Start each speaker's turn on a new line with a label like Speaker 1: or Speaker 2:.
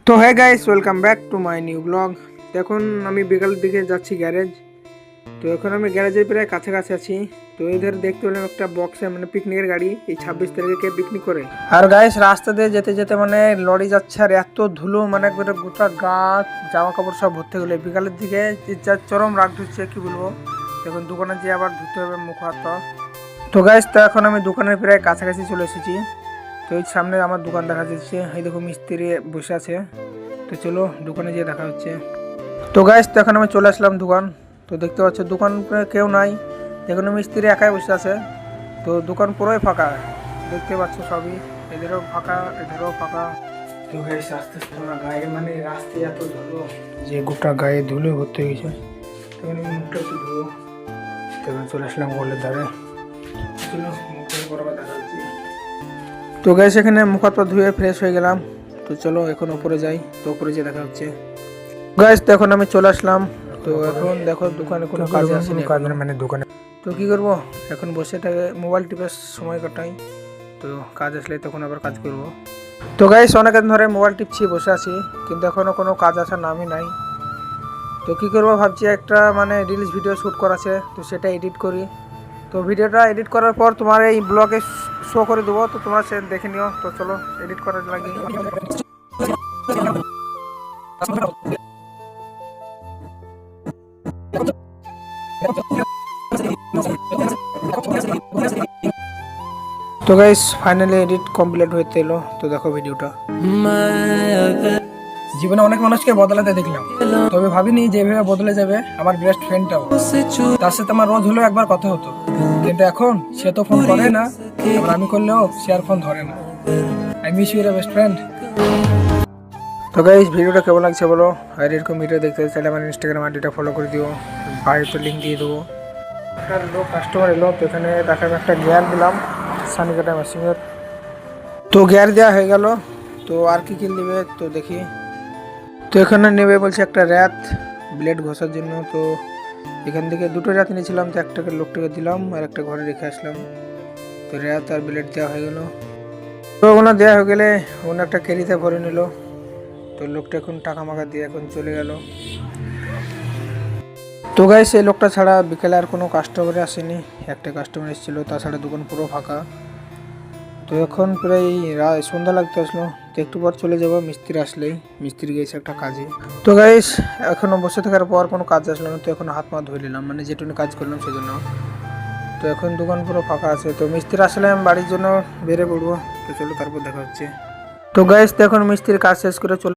Speaker 1: তো হ্যাঁ guys, welcome back to my new blog. এখন আমি বিকালের দিকে যাচ্ছি গ্যারেজ। তো এখন আমি গ্যারেজের প্রায় কাছাকাছি আছি। তো এদের দেখতে পেলাম একটা বক্সে মানে পিকনিকের গাড়ি, এই 26 তারিখে কে পিকনিক করে। আর গাইস রাস্তা দিয়ে যেতে যেতে মানে লরি যাচ্ছে, আর এত ধুলো মানে একবারে গোটা গাছ জামা কাপড় সব ভর্তি গেলে। বিকালের দিকে যা চরম রাগ ধুচ্ছে, কি বলবো। এখন দোকানে যেয়ে আবার ধুতে হবে মুখ হাত পা। তো গাইস, তো এখন আমি দোকানের প্রায় কাছাকাছি চলে এসেছি। তো এই সামনে আমার দোকান দেখা যাচ্ছে, এই দেখো মিস্ত্রি বসে আছে। তো চলো দোকানে যেয়ে দেখা হচ্ছে। তো গাইস, তো এখন আমি চলে আসলাম দোকান। তো দেখতে পাচ্ছ দোকান কেউ নাই, এখন মিস্ত্রি একাই বসে আছে। তো দোকান পুরোই ফাঁকা, দেখতে পাচ্ছ সবই, এদেরও ফাঁকা এদেরও ফাঁকা। তো গাইস আস্তে আস্তে আমার গায়ে মানে রাস্তায় এত ধুলো যে গোটা গায়ে ধুলো ভর্তি হয়ে গেছে। তখন আমি মুখটা একটু ধুবো, তখন চলে আসলাম গোলের ধারে। চলো মুখের বরাবর দেখা হচ্ছে। তো গাইস এখানে মুখ হাত পা ধুয়ে ফ্রেশ হয়ে গেলাম। তো চলো এখন উপরে যাই, তো উপরে যেয়ে দেখা হচ্ছে। গাইস তো এখন আমি চলে আসলাম। তো এখন দেখো দোকানে কোনো কাজ আসেনি, মানে দোকানে তো কি করব, এখন বসে থাকে মোবাইল টিপে সময় কাটাই। তো কাজ আসলে তখন আবার কাজ করব। তো গাইস অনেকদিন ধরে মোবাইল টিপছি, বসে আছি, কিন্তু এখনো কোনো কাজ আসার নামই নাই। তো কি করব ভাবছি, একটা মানে রিলস ভিডিও শ্যুট করা আছে, তো সেটা এডিট করি। তো ভিডিওটা এডিট করার পর তোমার এই ব্লগে শো করে দেবো, তো তোমরা সে দেখে নিও। তো চলো এডিট করার লাগে। তো গাইস ফাইনালি এডিট কমপ্লিট হতে এলো। তো দেখো ভিডিওটা। জীবনে অনেক মানুষকে বদলাতে দেখলাম, তবে ভাবিনি যে এভাবে বদলে যাবে আমার বেস্ট ফ্রেন্ডটাও। তার সাথে আমার রোজ হলেও একবার কথা হতো, কিন্তু এখন সে তো ফোন করে না, আবার আমি করলেও সে আর ফোন ধরে না। আই মিস ইউ রে বেস্ট ফ্রেন্ড। তো গাইস ভিডিওটা কেমন লাগছে বলো, আর এরকম ভিডিও দেখতে চাইলে আমার ইনস্টাগ্রাম আইডিটা ফলো করে দিও, বায়োতে লিঙ্ক দিয়ে দেবো। একটা লোক কাস্টমার এলো, তো এখানে তাকে একটা গিয়ার দিলাম সানিকাটা মেশিনের। তো গিয়ার দেওয়া হয়ে গেল। তো আর কি কি নেবে তো দেখি। তো এখানে নেবে বলছে একটা র্যাত ব্লেড ঘষার জন্য। তো এখান থেকে দুটো র্যাত নিয়েছিলাম, তো একটাকে লোকটাকে দিলাম আর একটা ঘরে রেখে আসলাম। তো র্যাত আর ব্লেড দেওয়া হয়ে গেল। তো ওগুলো দেওয়া হয়ে গেলে ওখানে একটা ক্যারিতে ভরে নিল। তো লোকটা এখন টাকা মাকা দিয়ে এখন চলে গেল। তো গাইস এই লোকটা ছাড়া বিকেলে আর কোনো কাস্টমার আসেনি, একটা কাস্টমার এসেছিলো, তাছাড়া দোকান পুরো ফাঁকা। তো এখন প্রায় সন্ধ্যা লাগতে আসলো, তো একটু পর চলে যাবো মিস্ত্রি আসলেই, মিস্ত্রি গিয়েছে একটা কাজে। তো গাইস এখনো বসে থাকার পর কোনো কাজ আসলো না, তো এখন হাত পা ধুয়ে নিলাম, মানে যেটুকু কাজ করলাম সেজন্য। তো এখন দোকান পুরো ফাঁকা আছে। তো মিস্ত্রি আসলে আমি বাড়ির জন্য বেরিয়ে পড়বো। তো চলো তারপর দেখা হচ্ছে। তো গাইস এখন মিস্ত্রির কাজ শেষ করে চলে